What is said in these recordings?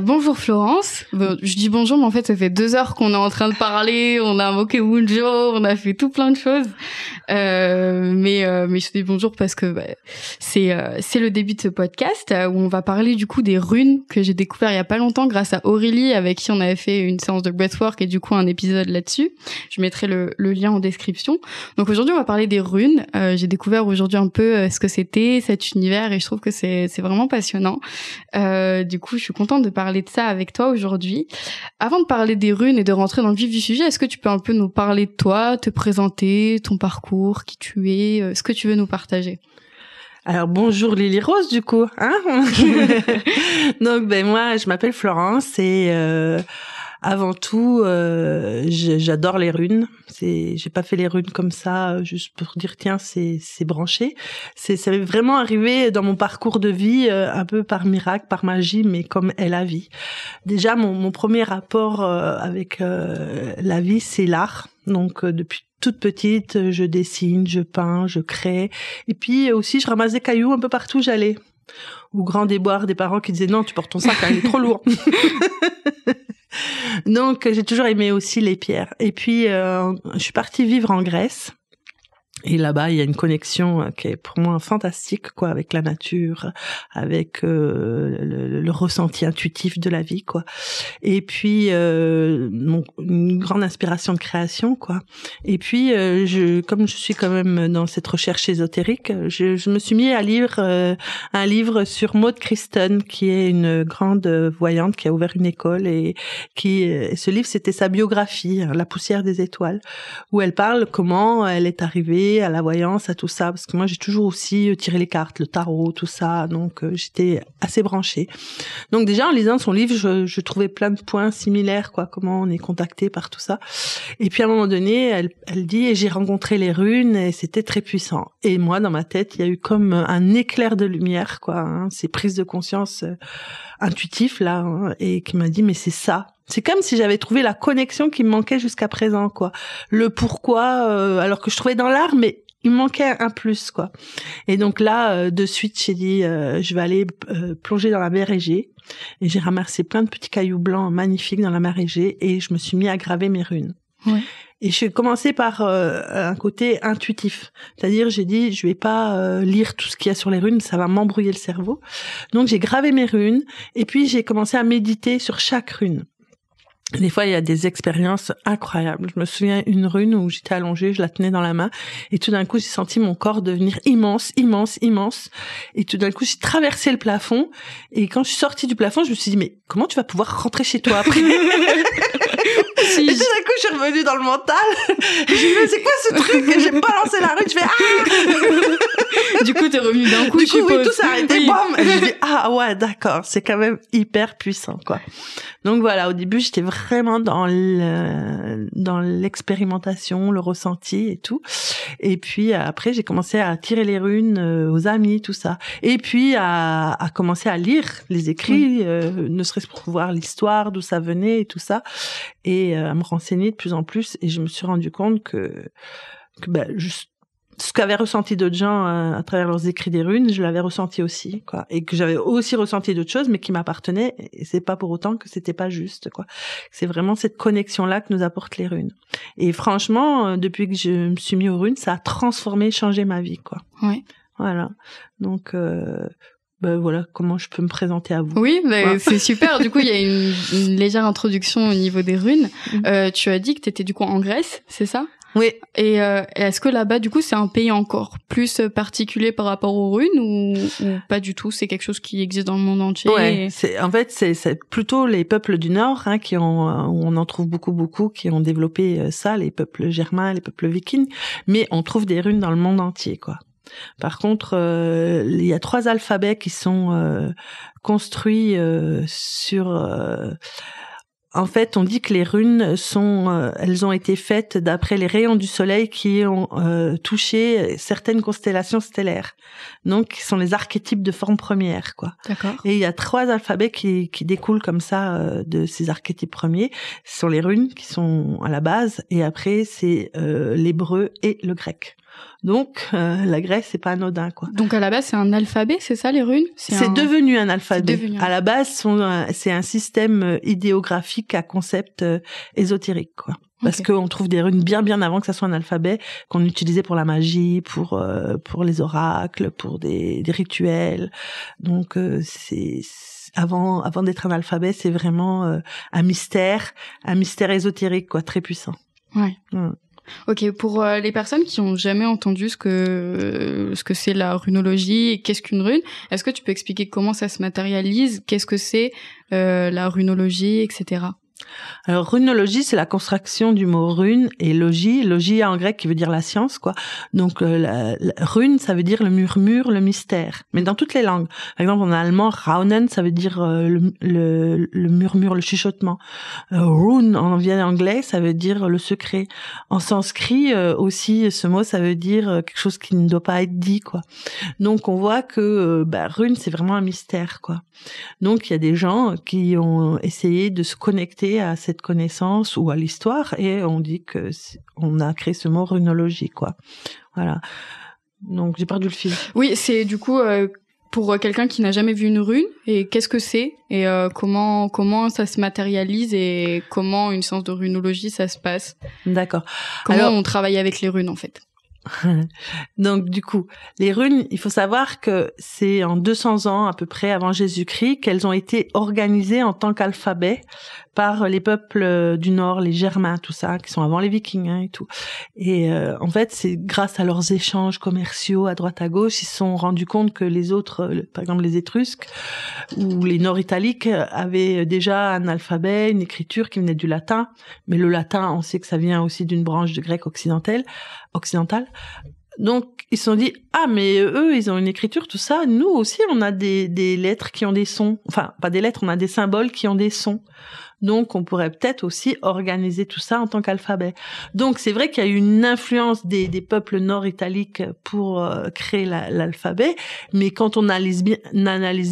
Bonjour Florence. Bon, je dis bonjour, mais en fait, ça fait 2 heures qu'on est en train de parler. On a invoqué Wunjo, on a fait tout plein de choses. Mais je te dis bonjour parce que c'est le début de ce podcast où on va parler du coup des runes que j'ai découvert il y a pas longtemps grâce à Aurélie avec qui on avait fait une séance de breathwork et du coup un épisode là-dessus. Je mettrai le lien en description. Donc aujourd'hui, on va parler des runes. J'ai découvert aujourd'hui un peu ce que c'était cet univers et je trouve que c'est vraiment passionnant. Du coup, je suis contente de parler de ça avec toi aujourd'hui. Avant de parler des runes et de rentrer dans le vif du sujet, est-ce que tu peux un peu nous parler de toi, te présenter, ton parcours, qui tu es, ce que tu veux nous partager? Alors bonjour Lily Rose du coup, hein. Donc moi je m'appelle Florence et avant tout j'adore les runes. J'ai pas fait les runes comme ça juste pour dire tiens c'est branché. Ça m'est vraiment arrivé dans mon parcours de vie un peu par miracle, par magie, mais comme est la vie. Déjà mon premier rapport avec la vie, c'est l'art. Donc depuis toute petite, je dessine, je peins, je crée. Et puis aussi, je ramasse des cailloux un peu partout où j'allais. Au grand déboire des parents qui disaient non, tu portes ton sac, il est trop lourd. Donc j'ai toujours aimé aussi les pierres. Et puis je suis partie vivre en Grèce. Et là-bas, il y a une connexion qui est pour moi fantastique, quoi, avec la nature, avec le ressenti intuitif de la vie, quoi. Et puis une grande inspiration de création, quoi. Et puis comme je suis quand même dans cette recherche ésotérique, je me suis mis à lire un livre sur Maud Christen, qui est une grande voyante qui a ouvert une école et ce livre c'était sa biographie, La poussière des étoiles, où elle parle comment elle est arrivée à la voyance, à tout ça, parce que moi j'ai toujours aussi tiré les cartes, le tarot, tout ça, donc j'étais assez branchée. Donc déjà en lisant son livre, je trouvais plein de points similaires, quoi, comment on est contacté par tout ça. Et puis à un moment donné, elle dit et j'ai rencontré les runes et c'était très puissant. Et moi dans ma tête, il y a eu comme un éclair de lumière, quoi, hein, ces prises de conscience intuitif là, hein, et qui m'a dit mais c'est ça. C'est comme si j'avais trouvé la connexion qui me manquait jusqu'à présent, quoi. Le pourquoi, alors que je trouvais dans l'art, mais il me manquait un plus, quoi. Et donc là, de suite, j'ai dit, je vais aller plonger dans la mer Égée. Et j'ai ramassé plein de petits cailloux blancs magnifiques dans la mer Égée et je me suis mis à graver mes runes. Ouais. Et j'ai commencé par un côté intuitif. C'est-à-dire, j'ai dit, je vais pas lire tout ce qu'il y a sur les runes, ça va m'embrouiller le cerveau. Donc, j'ai gravé mes runes et puis j'ai commencé à méditer sur chaque rune. Des fois, il y a des expériences incroyables. Je me souviens une rune où j'étais allongée, je la tenais dans la main, et tout d'un coup, j'ai senti mon corps devenir immense, immense, immense. Et tout d'un coup, j'ai traversé le plafond. Et quand je suis sortie du plafond, je me suis dit, mais comment tu vas pouvoir rentrer chez toi après? Et tout d'un coup, je suis revenue dans le mental. J'ai dit, mais c'est quoi ce truc? Et j'ai balancé la rune, je fais, ah! Du coup, t'es revenue d'un coup, du coup, oui, tout s'est arrêté, oui. Bam! Et je dis, ah ouais, d'accord, c'est quand même hyper puissant, quoi. Donc voilà, au début, j'étais vraiment dans l'expérimentation, le ressenti et tout. Et puis après, j'ai commencé à tirer les runes aux amis, tout ça. Et puis à commencer à lire les écrits, ne serait-ce pour voir l'histoire, d'où ça venait et tout ça. Et à me renseigner de plus en plus. Et je me suis rendu compte que ce qu'avaient ressenti d'autres gens à travers leurs écrits des runes, je l'avais ressenti aussi, quoi. Et que j'avais aussi ressenti d'autres choses, mais qui m'appartenaient. Et c'est pas pour autant que c'était pas juste, quoi. C'est vraiment cette connexion-là que nous apportent les runes. Et franchement, depuis que je me suis mis aux runes, ça a transformé, changé ma vie, quoi. Oui. Voilà. Donc, voilà comment je peux me présenter à vous. Oui, c'est super. Du coup, il y a une légère introduction au niveau des runes. Tu as dit que tu étais du coup en Grèce, c'est ça? Oui. Et est-ce que là-bas, du coup, c'est un pays encore plus particulier par rapport aux runes ou pas du tout? C'est quelque chose qui existe dans le monde entier? Ouais, c'est plutôt les peuples du Nord, hein, où on en trouve beaucoup, qui ont développé ça, les peuples germains, les peuples vikings. Mais on trouve des runes dans le monde entier, quoi. Par contre, il y a 3 alphabets qui sont construits sur... En fait, on dit que les runes elles ont été faites d'après les rayons du soleil qui ont touché certaines constellations stellaires. Donc, qui sont les archétypes de forme première, quoi. D'accord. Et il y a 3 alphabets qui découlent comme ça de ces archétypes premiers. Ce sont les runes qui sont à la base, et après c'est l'hébreu et le grec. Donc, la Grèce, c'est pas anodin, quoi. Donc, à la base, c'est un alphabet, c'est ça, les runes? C'est devenu un alphabet. À la base, c'est un système idéographique à concept ésotérique, quoi. Parce qu'on trouve des runes bien avant que ça soit un alphabet, qu'on utilisait pour la magie, pour les oracles, pour des rituels. Donc, c'est avant d'être un alphabet, c'est vraiment un mystère ésotérique, quoi, très puissant. Ouais. Ok, pour les personnes qui ont jamais entendu ce que c'est la runologie et qu'est-ce qu'une rune, est-ce que tu peux expliquer comment ça se matérialise, qu'est-ce que c'est la runologie, etc. Alors, runologie, c'est la contraction du mot rune et logie en grec qui veut dire la science, quoi. Donc, la rune, ça veut dire le murmure, le mystère. Mais dans toutes les langues. Par exemple, en allemand, raunen, ça veut dire le murmure, le chuchotement. Rune, en vient anglais, ça veut dire le secret. En sanskrit, aussi, ce mot, ça veut dire quelque chose qui ne doit pas être dit, quoi. Donc, on voit que, rune, c'est vraiment un mystère, quoi. Donc, il y a des gens qui ont essayé de se connecter à cette connaissance ou à l'histoire et on dit que on a créé ce mot runologie, quoi. Voilà. Donc, j'ai perdu le fil. Oui, c'est du coup pour quelqu'un qui n'a jamais vu une rune, et qu'est-ce que c'est et comment ça se matérialise et comment une séance de runologie ça se passe. D'accord. Comment on travaille avec les runes en fait. Donc du coup, les runes, il faut savoir que c'est en 200 ans à peu près avant Jésus-Christ qu'elles ont été organisées en tant qu'alphabet par les peuples du Nord, les Germains, tout ça, qui sont avant les Vikings et tout. Et en fait, c'est grâce à leurs échanges commerciaux à droite à gauche, ils se sont rendus compte que les autres, par exemple les Étrusques ou les Nord-Italiques, avaient déjà un alphabet, une écriture qui venait du latin. Mais le latin, on sait que ça vient aussi d'une branche de grec occidental. Donc, ils se sont dit, mais eux, ils ont une écriture, tout ça. Nous aussi, on a des lettres qui ont des sons. Enfin, pas des lettres, on a des symboles qui ont des sons. Donc, on pourrait peut-être aussi organiser tout ça en tant qu'alphabet. Donc, c'est vrai qu'il y a eu une influence des peuples nord-italiques pour créer l'alphabet. Mais quand on analyse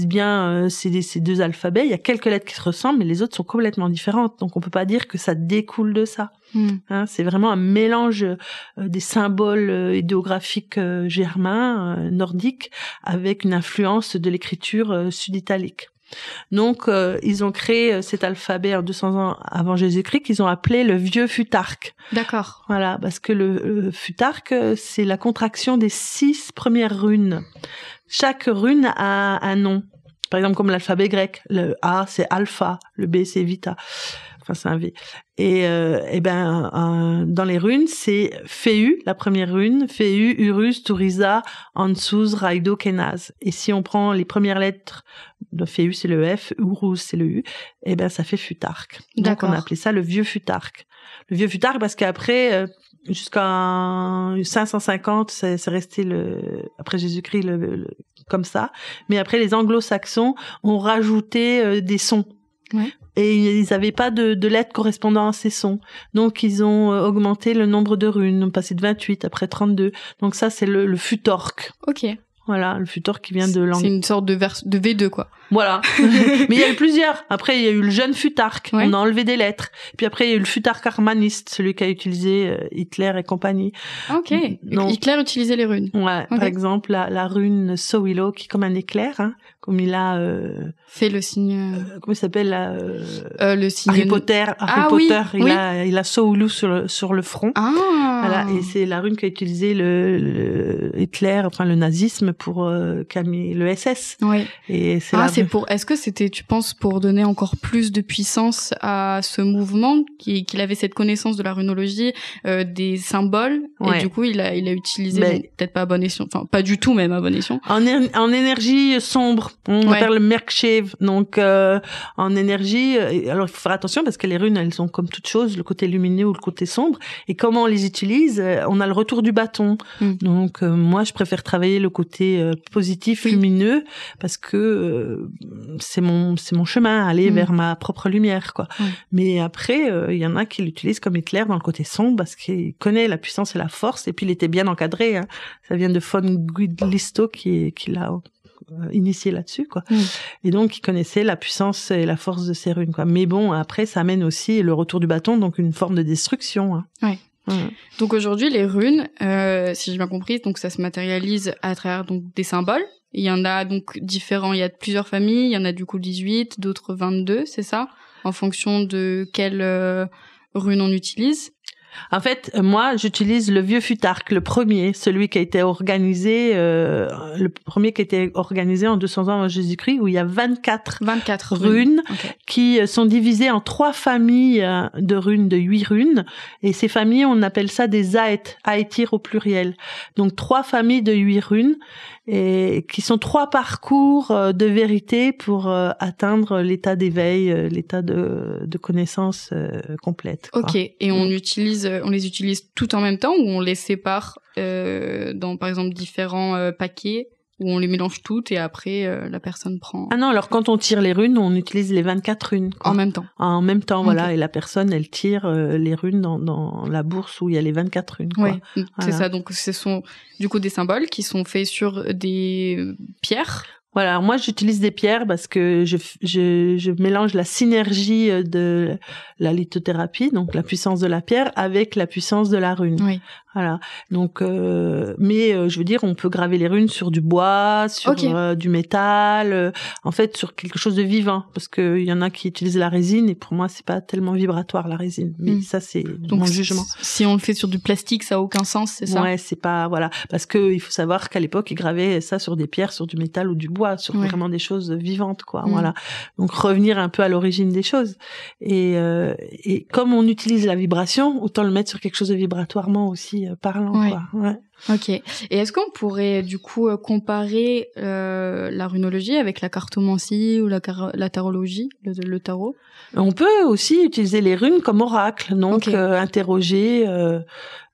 bien ces deux alphabets, il y a quelques lettres qui se ressemblent, mais les autres sont complètement différentes. Donc, on peut pas dire que ça découle de ça. Hein, c'est vraiment un mélange des symboles idéographiques germains, nordiques, avec une influence de l'écriture sud-italique. Donc, ils ont créé cet alphabet en 200 ans avant Jésus-Christ qu'ils ont appelé le vieux Futarque. D'accord. Voilà, parce que le Futarque, c'est la contraction des 6 premières runes. Chaque rune a un nom. Par exemple, comme l'alphabet grec, le A, c'est alpha, le B, c'est vita. Enfin, c'est un V. Et dans les runes, c'est Féu, la première rune, Féu, Urus, Tourisa, Ansuz, Raido, Kenaz. Et si on prend les premières lettres de Féu, c'est le F, Urus, c'est le U, ça fait Futarque. Donc, on a appelé ça le vieux Futarque. Le vieux Futarque parce qu'après, jusqu'en 550, c'est resté après Jésus-Christ, comme ça. Mais après, les anglo-saxons ont rajouté des sons. Ouais. Et ils n'avaient pas de lettres correspondant à ces sons. Donc, ils ont augmenté le nombre de runes. On passait de 28, après 32. Donc ça, c'est le futorque. Ok. Voilà, le futorque qui vient de langue. C'est une sorte de V2, quoi. Voilà. Mais il y a eu plusieurs. Après, il y a eu le jeune futarque. Ouais. On a enlevé des lettres. Puis après, il y a eu le futarque armaniste, celui qu'a utilisé Hitler et compagnie. Ok. Donc, Hitler utilisait les runes. Ouais. Okay. Par exemple, la rune Sowilo, qui est comme un éclair, hein, comme il a fait le signe. Comment il s'appelle là le signe. Harry Potter. Oui. Il a Sowilo sur le front. Ah. Voilà. Et c'est la rune qu'a utilisé le Hitler, enfin le nazisme pour calmer le SS. Oui. Et c'est est-ce que c'était, tu penses, pour donner encore plus de puissance à ce mouvement, qu'il avait cette connaissance de la runologie, des symboles, et du coup il a utilisé, peut-être pas à bon escient, enfin pas du tout même à bon escient. En énergie sombre, on appelle le Merkshev. Donc en énergie, alors il faut faire attention parce que les runes elles sont comme toute chose, le côté lumineux ou le côté sombre, et comment on les utilise, on a le retour du bâton. Donc moi je préfère travailler le côté positif, lumineux, parce que c'est mon chemin, aller vers ma propre lumière, quoi. Mais après, il y en a qui l'utilisent comme Hitler dans le côté sombre parce qu'il connaît la puissance et la force, et puis il était bien encadré, hein. Ça vient de von Guidlisto qui l'a initié là-dessus, quoi. Et donc, il connaissait la puissance et la force de ces runes, quoi. Mais bon, après, ça amène aussi le retour du bâton, donc une forme de destruction, hein. Ouais. Donc aujourd'hui, les runes, si j'ai bien compris, donc ça se matérialise à travers donc des symboles. Il y en a donc différents, il y a plusieurs familles, il y en a du coup 18, d'autres 22, c'est ça, en fonction de quelle rune on utilise. En fait, moi, j'utilise le vieux Futhark, le premier, celui qui a été organisé, le premier qui a été organisé en 200 ans avant Jésus-Christ, où il y a 24 runes qui sont divisées en 3 familles de runes, de 8 runes. Et ces familles, on appelle ça des Aetir au pluriel. Donc 3 familles de 8 runes, et qui sont 3 parcours de vérité pour atteindre l'état d'éveil, l'état de connaissance complète. Quoi. Ok, et on les utilise tout en même temps ou on les sépare dans par exemple différents paquets où on les mélange toutes et après la personne prend. Ah non, alors quand on tire les runes, on utilise les 24 runes. Quoi. En même temps. En même temps, voilà, et la personne, elle tire les runes dans la bourse où il y a les 24 runes. Quoi. Oui, voilà. C'est ça. Donc ce sont du coup des symboles qui sont faits sur des pierres. Voilà, alors moi j'utilise des pierres parce que je mélange la synergie de la lithothérapie, donc la puissance de la pierre, avec la puissance de la rune. Oui. Voilà. Donc, je veux dire, on peut graver les runes sur du bois, sur du métal, en fait, sur quelque chose de vivant, parce que il y en a qui utilisent la résine et pour moi c'est pas tellement vibratoire la résine. Mais ça c'est mon jugement. Si on le fait sur du plastique, ça a aucun sens, c'est ça? Ouais, c'est pas parce que il faut savoir qu'à l'époque ils gravaient ça sur des pierres, sur du métal ou du bois, sur vraiment des choses vivantes, quoi. Voilà. Donc revenir un peu à l'origine des choses. Et comme on utilise la vibration, autant le mettre sur quelque chose de vibratoirement aussi parlant, quoi. Ouais. Ok. Et est-ce qu'on pourrait du coup comparer la runologie avec la cartomancie ou la tarologie, le tarot? On peut aussi utiliser les runes comme oracle, donc interroger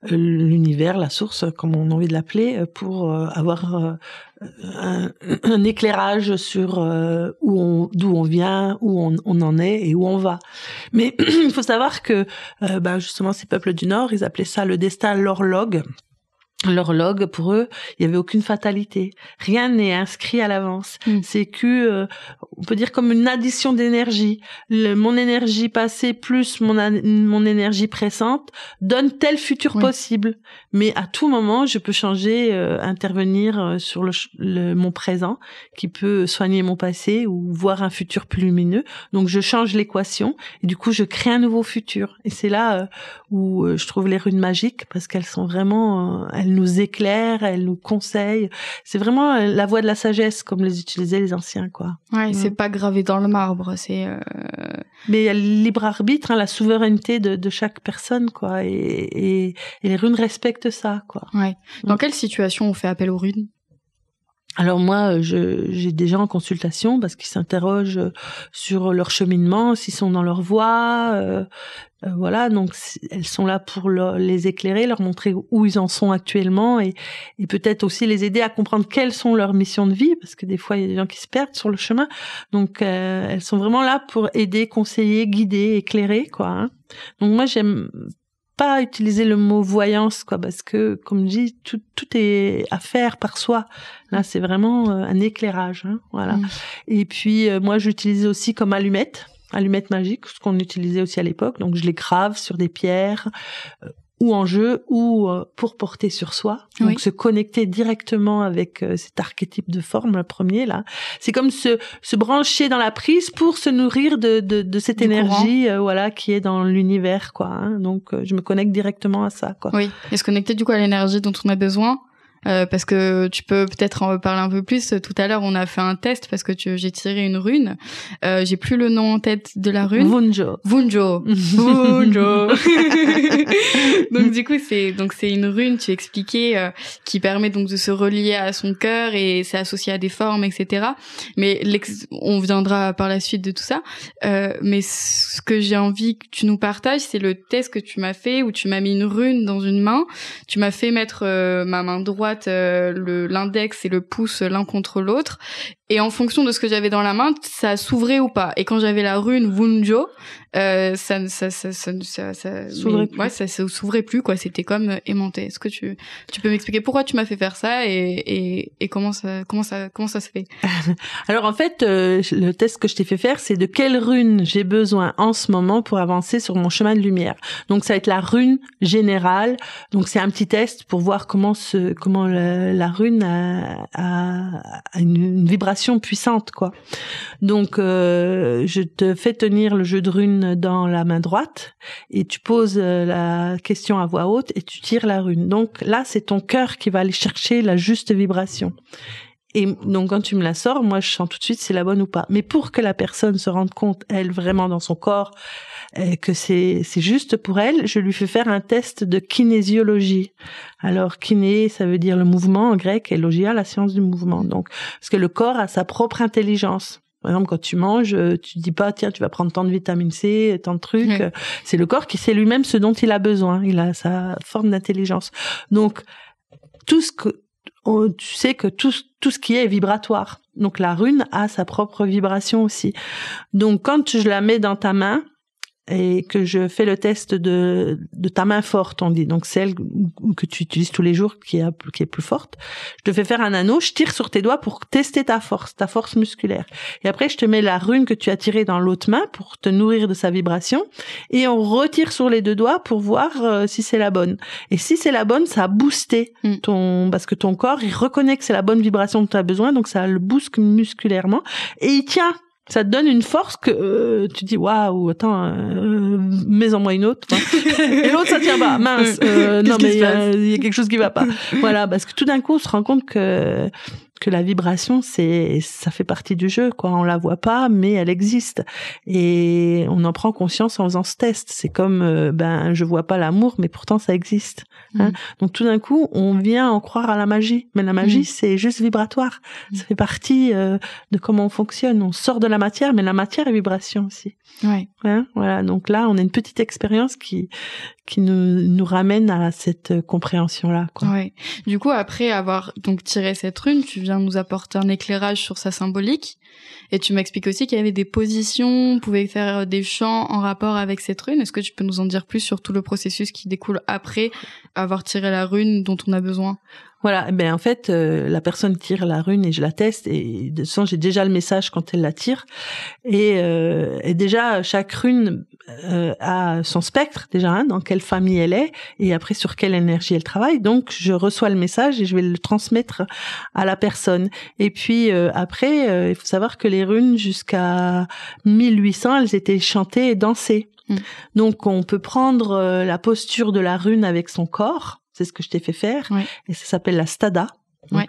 l'univers, la source, comme on a envie de l'appeler, pour avoir un éclairage sur d'où on vient, où on en est et où on va. Mais il faut savoir que justement ces peuples du Nord, ils appelaient ça le destin l'horloge. L'horloge, pour eux, il y avait aucune fatalité. Rien n'est inscrit à l'avance. C'est que, on peut dire comme une addition d'énergie. Mon énergie passée plus mon énergie présente donne tel futur possible. Mais à tout moment, je peux changer, intervenir sur mon présent, qui peut soigner mon passé ou voir un futur plus lumineux. Donc, je change l'équation et du coup, je crée un nouveau futur. Et c'est là où je trouve les runes magiques parce qu'elles sont vraiment, elles nous éclairent, elles nous conseillent. C'est vraiment la voie de la sagesse, comme les utilisaient les anciens, quoi. Ouais, c'est pas gravé dans le marbre, c'est. Mais il y a le libre arbitre, la souveraineté de chaque personne, quoi. Et les runes respectent ça, quoi. Ouais. Dans quelle situation on fait appel aux runes? Alors moi, j'ai des gens en consultation parce qu'ils s'interrogent sur leur cheminement, s'ils sont dans leur voie. Voilà, donc elles sont là pour les éclairer, leur montrer où ils en sont actuellement et peut-être aussi les aider à comprendre quelles sont leurs missions de vie, parce que des fois il y a des gens qui se perdent sur le chemin. Donc elles sont vraiment là pour aider, conseiller, guider, éclairer, quoi. Hein. Donc moi j'aime pas utiliser le mot voyance, quoi, parce que comme je dis, tout est à faire par soi. Là c'est vraiment un éclairage, hein, voilà. Et puis moi j'utilise aussi comme allumette magique, ce qu'on utilisait aussi à l'époque. Donc, je les grave sur des pierres, ou en jeu, ou pour porter sur soi. Donc, se connecter directement avec cet archétype de forme, le premier, là. C'est comme se brancher dans la prise pour se nourrir de cette énergie, voilà, qui est dans l'univers, quoi. Hein. Donc, je me connecte directement à ça, quoi. Oui. Et se connecter, du coup, à l'énergie dont on a besoin. Parce que tu peux peut-être en parler un peu plus. Tout à l'heure, on a fait un test parce que j'ai tiré une rune. J'ai plus le nom en tête de la rune. Vunjo. Donc du coup, c'est une rune. Tu expliquais qui permet donc de se relier à son cœur et c'est associé à des formes, etc. Mais on viendra par la suite de tout ça. Mais ce que j'ai envie que tu nous partages, c'est le test que tu m'as fait où tu m'as mis une rune dans une main. Tu m'as fait mettre ma main droite droite l'index et le pouce l'un contre l'autre. Et en fonction de ce que j'avais dans la main, ça s'ouvrait ou pas. Et quand j'avais la rune Wunjo, ça s'ouvrait plus. Ouais, ça s'ouvrait plus, quoi. C'était comme aimanté. Est-ce que tu peux m'expliquer pourquoi tu m'as fait faire ça et comment ça se fait? Alors en fait, le test que je t'ai fait faire, c'est de quelle rune j'ai besoin en ce moment pour avancer sur mon chemin de lumière. Donc ça va être la rune générale. Donc c'est un petit test pour voir comment la rune a une vibration puissante, quoi. Donc je te fais tenir le jeu de runes dans la main droite et tu poses la question à voix haute et tu tires la rune. Donc là, c'est ton cœur qui va aller chercher la juste vibration. Et donc quand tu me la sors, moi je sens tout de suite si c'est la bonne ou pas. Mais pour que la personne se rende compte, elle, vraiment dans son corps, que c'est juste pour elle, je lui fais faire un test de kinésiologie. Alors kiné, ça veut dire le mouvement en grec, et logia, la science du mouvement. Donc parce que le corps a sa propre intelligence. Par exemple, quand tu manges, tu dis pas tiens, tu vas prendre tant de vitamine C, tant de trucs. C'est le corps qui sait lui-même ce dont il a besoin. Il a sa forme d'intelligence. Donc tu sais que tout ce qui est vibratoire. Donc la rune a sa propre vibration aussi. Donc quand je la mets dans ta main et que je fais le test de ta main forte, on dit, donc celle que tu utilises tous les jours qui est plus forte, je te fais faire un anneau, je tire sur tes doigts pour tester ta force musculaire. Et après je te mets la rune que tu as tirée dans l'autre main pour te nourrir de sa vibration et on retire sur les deux doigts pour voir si c'est la bonne. Et si c'est la bonne, ça a boosté parce que ton corps, il reconnaît que c'est la bonne vibration dont tu as besoin, donc ça le booste musculairement et il tient. Ça te donne une force que tu dis waouh, attends, mets-en moi une autre. Et l'autre ça tient pas, mince. Non mais il y a quelque chose qui va pas. Voilà, parce que tout d'un coup on se rend compte que la vibration ça fait partie du jeu, quoi. On la voit pas, mais elle existe et on en prend conscience en faisant ce test. C'est comme je vois pas l'amour, mais pourtant ça existe. Hein. Donc tout d'un coup on vient en croire à la magie, mais la magie c'est juste vibratoire. Ça fait partie de comment on fonctionne. On sort de la matière, mais la matière est vibration aussi. Ouais. Hein, voilà. Donc là on a une petite expérience qui nous ramène à cette compréhension-là, quoi. Ouais. Du coup, après avoir donc tiré cette rune, tu viens nous apporter un éclairage sur sa symbolique. Et tu m'expliques aussi qu'il y avait des positions, on pouvait faire des chants en rapport avec cette rune. Est-ce que tu peux nous en dire plus sur tout le processus qui découle après avoir tiré la rune dont on a besoin? Voilà, en fait, la personne tire la rune et je la teste et de toute façon j'ai déjà le message quand elle la tire et déjà chaque rune a son spectre déjà, hein, dans quelle famille elle est et après sur quelle énergie elle travaille. Donc je reçois le message et je vais le transmettre à la personne. Et puis après, il faut savoir que les runes jusqu'à 1800, elles étaient chantées et dansées. Donc on peut prendre la posture de la rune avec son corps. C'est ce que je t'ai fait faire. Ouais. Et ça s'appelle la stada. Donc,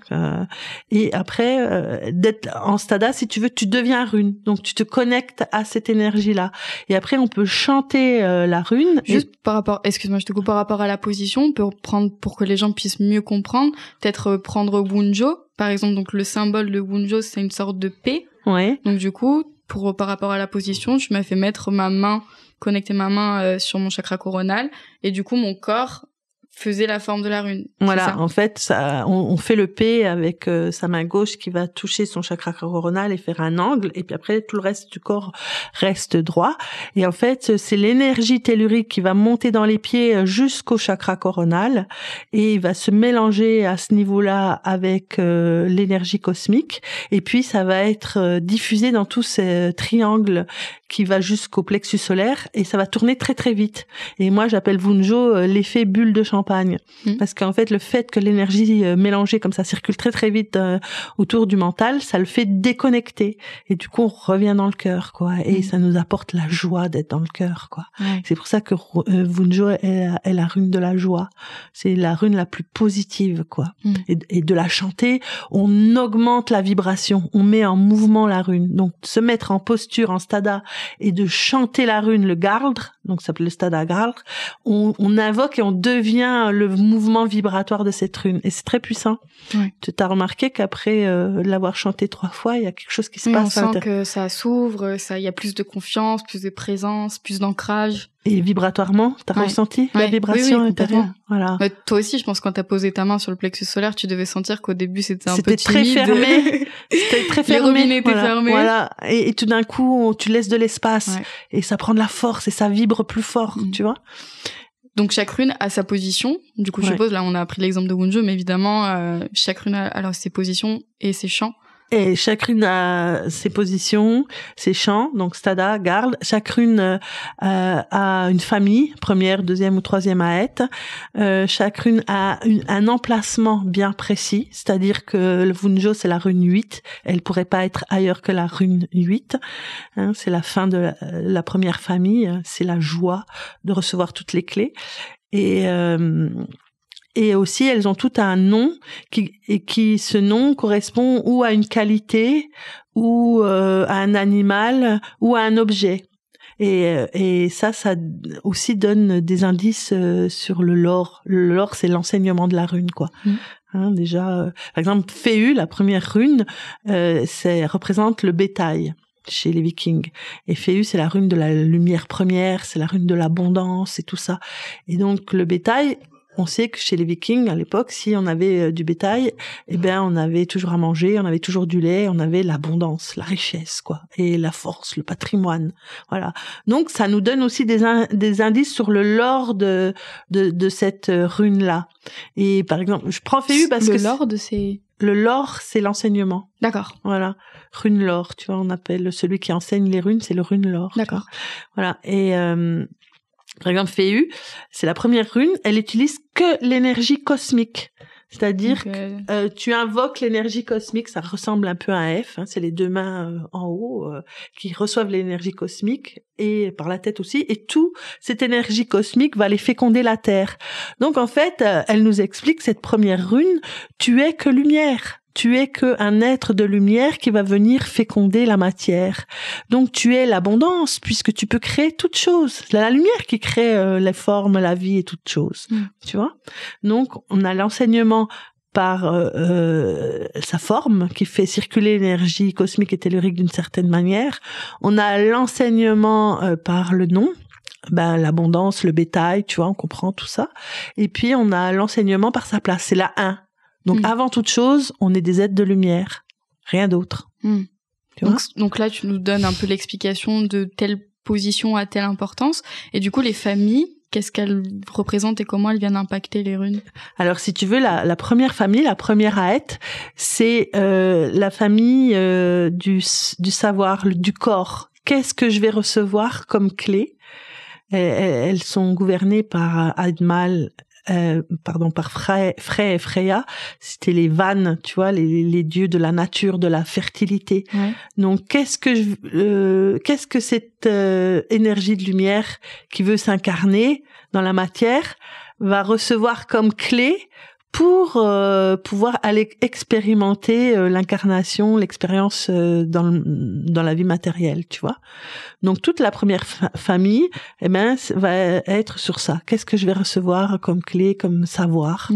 et après, d'être en stada, si tu veux, tu deviens rune. Donc, tu te connectes à cette énergie-là. Et après, on peut chanter la rune. Juste par rapport, excuse-moi, je te coupe, par rapport à la position, on peut prendre, pour que les gens puissent mieux comprendre, peut-être prendre Wunjo. Par exemple, donc le symbole de Wunjo, c'est une sorte de P. Ouais. Donc, du coup, par rapport à la position, tu m'as fait mettre connecter ma main sur mon chakra coronal. Et du coup, mon corps faisait la forme de la rune. Voilà, en fait, ça, on fait le P avec sa main gauche qui va toucher son chakra coronal et faire un angle, et puis après tout le reste du corps reste droit. Et en fait, c'est l'énergie tellurique qui va monter dans les pieds jusqu'au chakra coronal et il va se mélanger à ce niveau-là avec l'énergie cosmique. Et puis ça va être diffusé dans tout ce triangle qui va jusqu'au plexus solaire et ça va tourner très très vite. Et moi, j'appelle Wunjo l'effet bulle de champagne. Parce qu'en fait, le fait que l'énergie mélangée comme ça circule très très vite autour du mental, ça le fait déconnecter. Et du coup, on revient dans le cœur, quoi. Et ça nous apporte la joie d'être dans le cœur, quoi. C'est pour ça que Wunjo est la rune de la joie. C'est la rune la plus positive, quoi. Et de la chanter, on augmente la vibration, on met en mouvement la rune. Donc, se mettre en posture, en stada, et de chanter la rune, le gardre, donc ça s'appelle le stada gardre, on invoque et on devient bien le mouvement vibratoire de cette rune. Et c'est très puissant. Ouais. Tu as remarqué qu'après l'avoir chanté 3 fois, il y a quelque chose qui se passe. On sent que ça s'ouvre, il y a plus de confiance, plus de présence, plus d'ancrage. Et vibratoirement, t'as ressenti la vibration intérieure? Voilà. Mais toi aussi, je pense, quand t'as posé ta main sur le plexus solaire, tu devais sentir qu'au début, c'était un peu timide. Très fermé. C'était très fermé. Les robinets étaient fermés. Voilà. Et tout d'un coup, tu laisses de l'espace. Et ça prend de la force et ça vibre plus fort, tu vois. Donc, chaque rune a sa position. Du coup, je suppose, là, on a pris l'exemple de Wunjo, mais évidemment, chaque rune a alors ses positions et ses chants. Et chaque rune a ses positions, ses chants, donc stada, garde. Chaque rune a une famille, première, deuxième ou troisième aète. Chaque rune a un emplacement bien précis, c'est-à-dire que le Wunjo, c'est la rune 8. Elle pourrait pas être ailleurs que la rune 8. Hein, c'est la fin de la première famille. C'est la joie de recevoir toutes les clés. Et aussi, elles ont tout un nom qui ce nom correspond ou à une qualité, ou à un animal, ou à un objet. Et ça aussi donne des indices sur le lore. Le lore, c'est l'enseignement de la rune, quoi. Hein, déjà, par exemple, Féu, la première rune, représente le bétail chez les Vikings. Et Féu, c'est la rune de la lumière première, c'est la rune de l'abondance et tout ça. Et donc, le bétail, on sait que chez les Vikings, à l'époque, si on avait du bétail, eh ben, on avait toujours à manger, on avait toujours du lait, on avait l'abondance, la richesse, quoi, et la force, le patrimoine. Voilà. Donc, ça nous donne aussi des indices sur le lore de cette rune-là. Et par exemple, je prends Féu parce que le lore, c'est l'enseignement. D'accord. Voilà. Rune lore, tu vois, on appelle celui qui enseigne les runes, c'est le rune lore. D'accord. Voilà. Et par exemple, Féu, c'est la première rune, elle utilise que l'énergie cosmique. C'est-à-dire que tu invoques l'énergie cosmique, ça ressemble un peu à un F, hein, c'est les 2 mains en haut qui reçoivent l'énergie cosmique, et par la tête aussi, et tout cette énergie cosmique va aller féconder la Terre. Donc en fait, elle nous explique, cette première rune, tu es que lumière. Tu es qu'un être de lumière qui va venir féconder la matière. Donc tu es l'abondance, puisque tu peux créer toute chose. C'est la lumière qui crée les formes, la vie et toute chose. Tu vois? Donc on a l'enseignement par sa forme qui fait circuler l'énergie cosmique et tellurique d'une certaine manière. On a l'enseignement par le nom. L'abondance, le bétail, tu vois, on comprend tout ça. Et puis on a l'enseignement par sa place. C'est la 1. Donc, avant toute chose, on est des êtres de lumière. Rien d'autre. Tu vois ? Donc là, tu nous donnes un peu l'explication de telle position à telle importance. Et du coup, les familles, qu'est-ce qu'elles représentent et comment elles viennent impacter les runes ? Alors, si tu veux, la première famille, la première aète, c'est la famille du savoir, du corps. Qu'est-ce que je vais recevoir comme clé ? Elles sont gouvernées par Admal, par Frey et Freya. C'était les Vannes, tu vois, les dieux de la nature, de la fertilité. Ouais. Donc, qu'est-ce que cette énergie de lumière qui veut s'incarner dans la matière va recevoir comme clé pour pouvoir aller expérimenter l'incarnation, l'expérience dans la vie matérielle, tu vois. Donc toute la première famille, va être sur ça. Qu'est-ce que je vais recevoir comme clé, comme savoir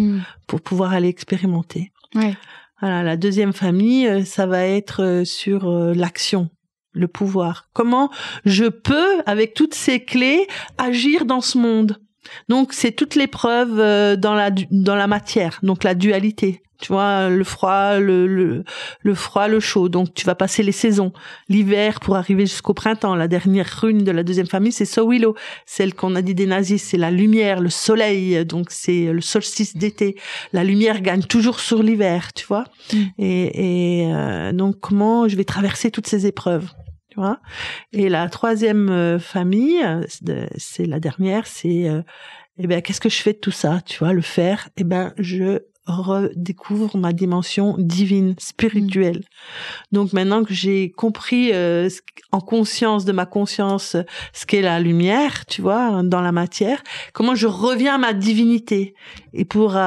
pour pouvoir aller expérimenter. Ouais. Voilà, la deuxième famille, ça va être sur l'action, le pouvoir. Comment je peux, avec toutes ces clés, agir dans ce monde. Donc c'est toute l'épreuve dans la matière, donc la dualité. Tu vois, le froid, le froid, le chaud. Donc tu vas passer les saisons, l'hiver pour arriver jusqu'au printemps. La dernière rune de la deuxième famille, c'est Sowilo, celle qu'on a dit des nazis, c'est la lumière, le soleil. Donc c'est le solstice d'été. La lumière gagne toujours sur l'hiver, tu vois. Et donc comment je vais traverser toutes ces épreuves. Tu vois. Et la troisième famille, c'est la dernière, c'est qu'est-ce que je fais de tout ça, tu vois, le faire, je redécouvre ma dimension divine, spirituelle. Donc maintenant que j'ai compris en conscience de ma conscience ce qu'est la lumière, tu vois, dans la matière, comment je reviens à ma divinité. Et pour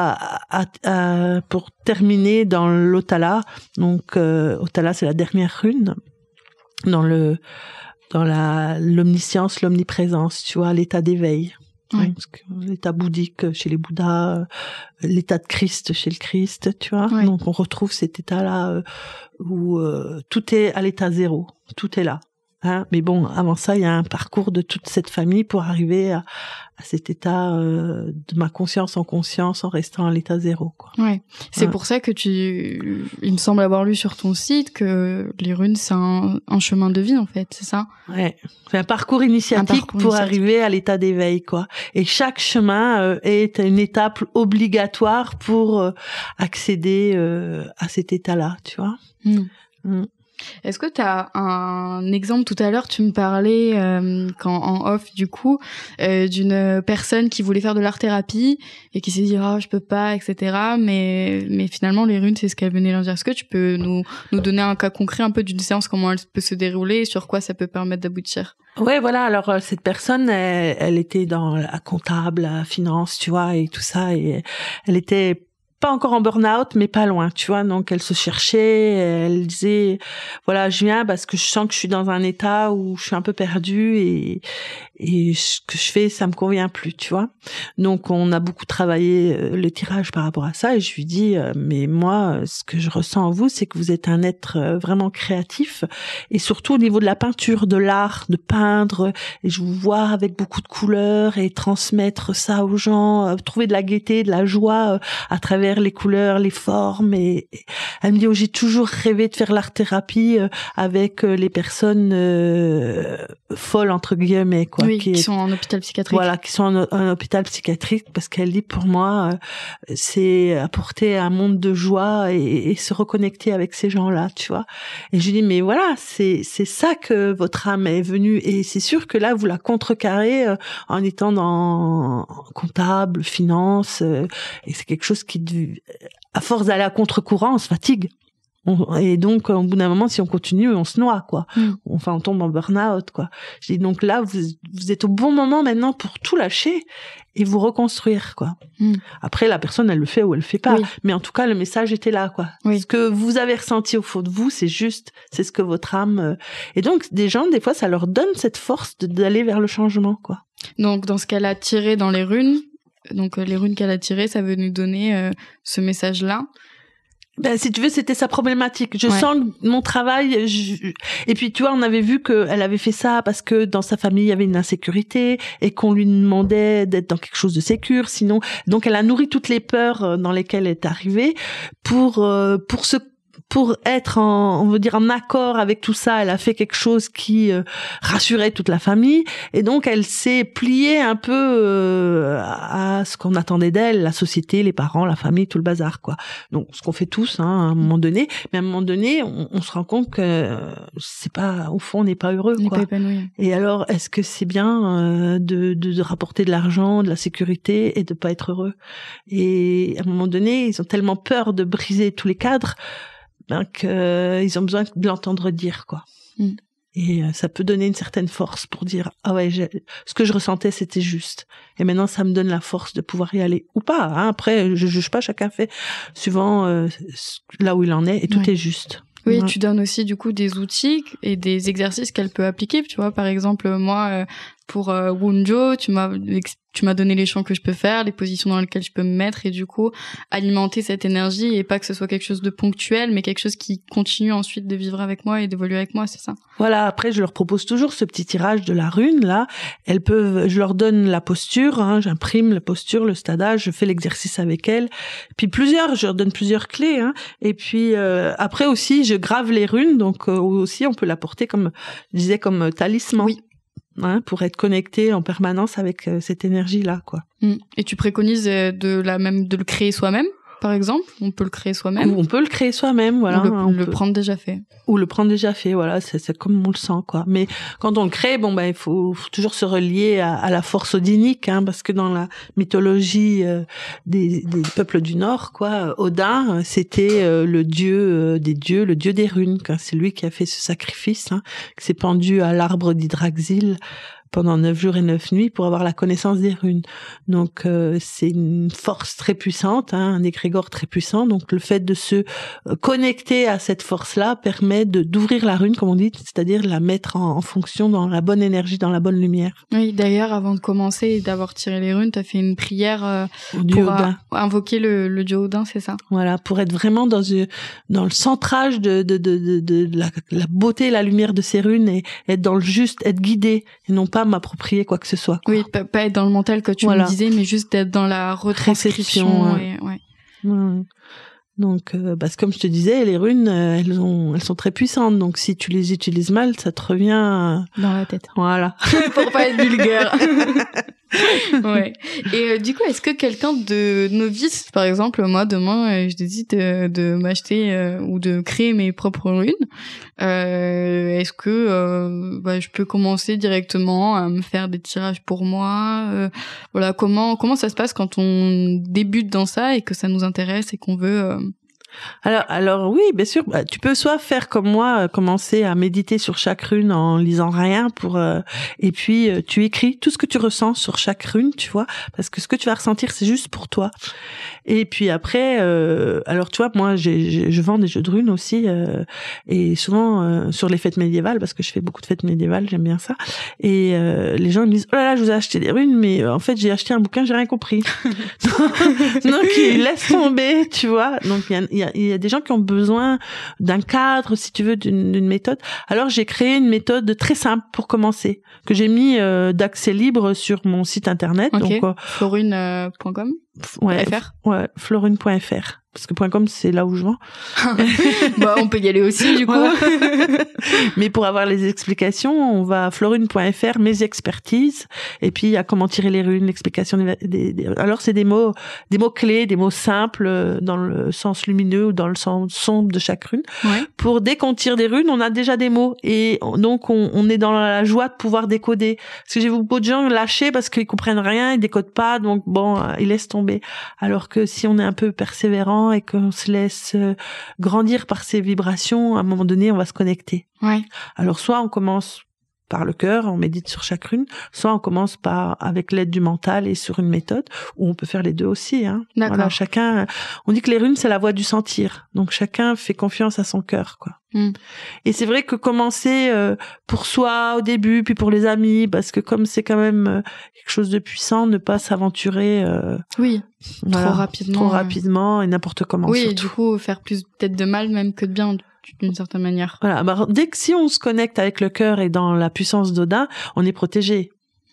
terminer dans l'Otala, donc Otala c'est la dernière rune dans l'omniscience, l'omniprésence, tu vois, l'état d'éveil. Ouais. L'état bouddhique chez les Bouddhas, l'état de Christ chez le Christ, tu vois. Ouais. Donc on retrouve cet état-là où tout est à l'état zéro, tout est là. Hein, mais bon, avant ça, il y a un parcours de toute cette famille pour arriver à cet état de ma conscience en restant à l'état zéro, quoi. Ouais. C'est pour ça que il me semble avoir lu sur ton site que les runes, c'est un chemin de vie, en fait, c'est ça? Ouais. C'est un parcours initiatique pour arriver à l'état d'éveil, quoi. Et chaque chemin est une étape obligatoire pour accéder à cet état-là, tu vois. Est-ce que tu as un exemple? Tout à l'heure, tu me parlais, en off, du coup, d'une personne qui voulait faire de l'art-thérapie et qui s'est dit « Ah, je peux pas, etc. » Mais finalement, les runes, c'est ce qu'elle venait leur dire. Est-ce que tu peux nous donner un cas concret un peu d'une séance, comment elle peut se dérouler et sur quoi ça peut permettre d'aboutir? Ouais, voilà. Alors, cette personne, elle était dans la comptable, la finance, tu vois, et tout ça. Et elle était pas encore en burn-out, mais pas loin, tu vois. Donc, elle se cherchait, elle disait, voilà, je viens parce que je sens que je suis dans un état où je suis un peu perdue et ce que je fais, ça me convient plus, tu vois. Donc, on a beaucoup travaillé le tirage par rapport à ça et je lui dis, mais moi, ce que je ressens en vous, c'est que vous êtes un être vraiment créatif et surtout au niveau de la peinture, de l'art, de peindre. Et je vous vois avec beaucoup de couleurs et transmettre ça aux gens, trouver de la gaieté, de la joie à travers les couleurs, les formes. Et elle me dit, j'ai toujours rêvé de faire l'art-thérapie avec les personnes folles, entre guillemets, quoi. Oui, qui sont en hôpital psychiatrique. Voilà, qui sont en hôpital psychiatrique, parce qu'elle dit, pour moi, c'est apporter un monde de joie et se reconnecter avec ces gens-là, tu vois. Et je lui dis, mais voilà, c'est ça que votre âme est venue. Et c'est sûr que là, vous la contrecarrez en étant dans comptable, finance, et c'est quelque chose qui, à force d'aller à contre-courant, on se fatigue. Et donc, au bout d'un moment, si on continue, on se noie, quoi. Enfin, on tombe en burn-out, quoi. Je dis, donc là, vous êtes au bon moment maintenant pour tout lâcher et vous reconstruire, quoi. Après, la personne, elle le fait ou elle le fait pas. Oui. Mais en tout cas, le message était là, quoi. Oui. Ce que vous avez ressenti au fond de vous, c'est juste, c'est ce que votre âme... Et donc, des gens, des fois, ça leur donne cette force d'aller vers le changement, quoi. Donc, dans ce qu'elle a tiré dans les runes, les runes qu'elle a tirées, ça veut nous donner ce message-là. Ben, si tu veux, c'était sa problématique. Je sens que mon travail, et puis, tu vois, on avait vu qu'elle avait fait ça parce que dans sa famille, il y avait une insécurité et qu'on lui demandait d'être dans quelque chose de sécure. Sinon, donc elle a nourri toutes les peurs dans lesquelles elle est arrivée pour être on veut dire en accord avec tout ça. Elle a fait quelque chose qui rassurait toute la famille et donc elle s'est pliée un peu à ce qu'on attendait d'elle, la société, les parents, la famille, tout le bazar, quoi. Donc ce qu'on fait tous, hein, à un moment donné, mais à un moment donné on se rend compte que c'est pas, au fond on n'est pas heureux, on quoi. n'est pas épanoui. Et alors est-ce que c'est bien de rapporter de l'argent, de la sécurité et de pas être heureux? Et à un moment donné ils ont tellement peur de briser tous les cadres qu'ils ont besoin de l'entendre dire, quoi. Et ça peut donner une certaine force pour dire, ah ouais, ce que je ressentais, c'était juste. Et maintenant, ça me donne la force de pouvoir y aller. Ou pas, hein. Après, je juge pas, chacun fait suivant là où il en est, et tout est juste. Oui, tu donnes aussi, du coup, des outils et des exercices qu'elle peut appliquer. Tu vois, par exemple, moi, pour Wunjo, tu m'as donné les chants que je peux faire, les positions dans lesquelles je peux me mettre et du coup alimenter cette énergie et pas que ce soit quelque chose de ponctuel mais quelque chose qui continue ensuite de vivre avec moi et d'évoluer avec moi, c'est ça. Voilà, après je leur propose toujours ce petit tirage de la rune là, je leur donne la posture, hein, j'imprime la posture, le stadage, je fais l'exercice avec elles. Puis je leur donne plusieurs clés, hein. Et puis après aussi je grave les runes, donc aussi on peut l'apporter comme je disais comme talisman. Oui. Hein, pour être connecté en permanence avec cette énergie-là, quoi. Et tu préconises de le créer soi-même, par exemple? On peut le créer soi-même? On peut le créer soi-même, voilà. Ou le prendre déjà fait. Ou le prendre déjà fait, voilà. C'est comme on le sent, quoi. Mais quand on le crée, il faut toujours se relier à la force odinique, hein, parce que dans la mythologie des peuples du Nord, quoi, Odin, c'était le dieu des dieux, le dieu des runes, quoi. C'est lui qui a fait ce sacrifice, hein, qui s'est pendu à l'arbre d'Yggdrasil pendant 9 jours et 9 nuits pour avoir la connaissance des runes. Donc c'est une force très puissante, un égrégore très puissant. Donc le fait de se connecter à cette force-là permet d'ouvrir la rune, comme on dit, c'est-à-dire de la mettre en fonction dans la bonne énergie, dans la bonne lumière. Oui, d'ailleurs, avant de commencer et d'avoir tiré les runes, t'as fait une prière pour invoquer le dieu Odin, c'est ça? Voilà, pour être vraiment dans le centrage de la beauté et la lumière de ces runes et être dans le juste, être guidé et non pas m'approprier quoi que ce soit, quoi. Oui, pas être dans le mental que tu me disais, mais juste être dans la retranscription. Donc, parce que comme je te disais, les runes, elles sont très puissantes. Donc, si tu les utilises mal, ça te revient dans la tête. Voilà. Pour pas être vulgaire. Ouais. Et du coup, est-ce que quelqu'un de novice, par exemple, moi demain, je décide de m'acheter ou de créer mes propres runes, est-ce que je peux commencer directement à me faire des tirages pour moi, voilà, comment ça se passe quand on débute dans ça et que ça nous intéresse et qu'on veut Alors oui, bien sûr. Tu peux soit faire comme moi, commencer à méditer sur chaque rune en lisant rien et puis tu écris tout ce que tu ressens sur chaque rune, tu vois, parce que ce que tu vas ressentir, c'est juste pour toi. Et puis après, alors tu vois, moi, je vends des jeux de runes aussi, et souvent sur les fêtes médiévales, parce que je fais beaucoup de fêtes médiévales, j'aime bien ça. Et les gens me disent, oh là là, je vous ai acheté des runes, mais en fait, j'ai acheté un bouquin, j'ai rien compris. Donc ils laissent tomber, tu vois. Donc il y a des gens qui ont besoin d'un cadre, si tu veux, d'une méthode. Alors j'ai créé une méthode très simple pour commencer, que j'ai mis d'accès libre sur mon site internet. Okay. Donc florune.com. Ouais, florune.fr. Parce que .com, c'est là où je vends. On peut y aller aussi, du coup. Voilà. Mais pour avoir les explications, on va à florune.fr, mes expertises. Et puis, il y a comment tirer les runes, l'explication alors, c'est des mots clés, des mots simples, dans le sens lumineux ou dans le sens sombre de chaque rune. Ouais. Pour, dès qu'on tire des runes, on a déjà des mots. Et donc, on est dans la joie de pouvoir décoder. Parce que j'ai vu beaucoup de gens lâcher parce qu'ils comprennent rien, ils décodent pas. Donc, ils laissent tomber. Alors que si on est un peu persévérant et qu'on se laisse grandir par ces vibrations, à un moment donné, on va se connecter. Ouais. Alors, soit on commence par le cœur, on médite sur chaque rune, soit on commence avec l'aide du mental et sur une méthode, ou on peut faire les deux aussi, hein. D'accord. Voilà, chacun, on dit que les runes, c'est la voie du sentir. Donc, chacun fait confiance à son cœur, quoi. Et c'est vrai que commencer pour soi au début, puis pour les amis, parce que comme c'est quand même quelque chose de puissant, ne pas s'aventurer trop rapidement et n'importe comment. Oui, surtout. Et du coup faire plus peut-être de mal même que de bien d'une certaine manière. Voilà, dès que si on se connecte avec le cœur et dans la puissance d'Odin, on est protégé.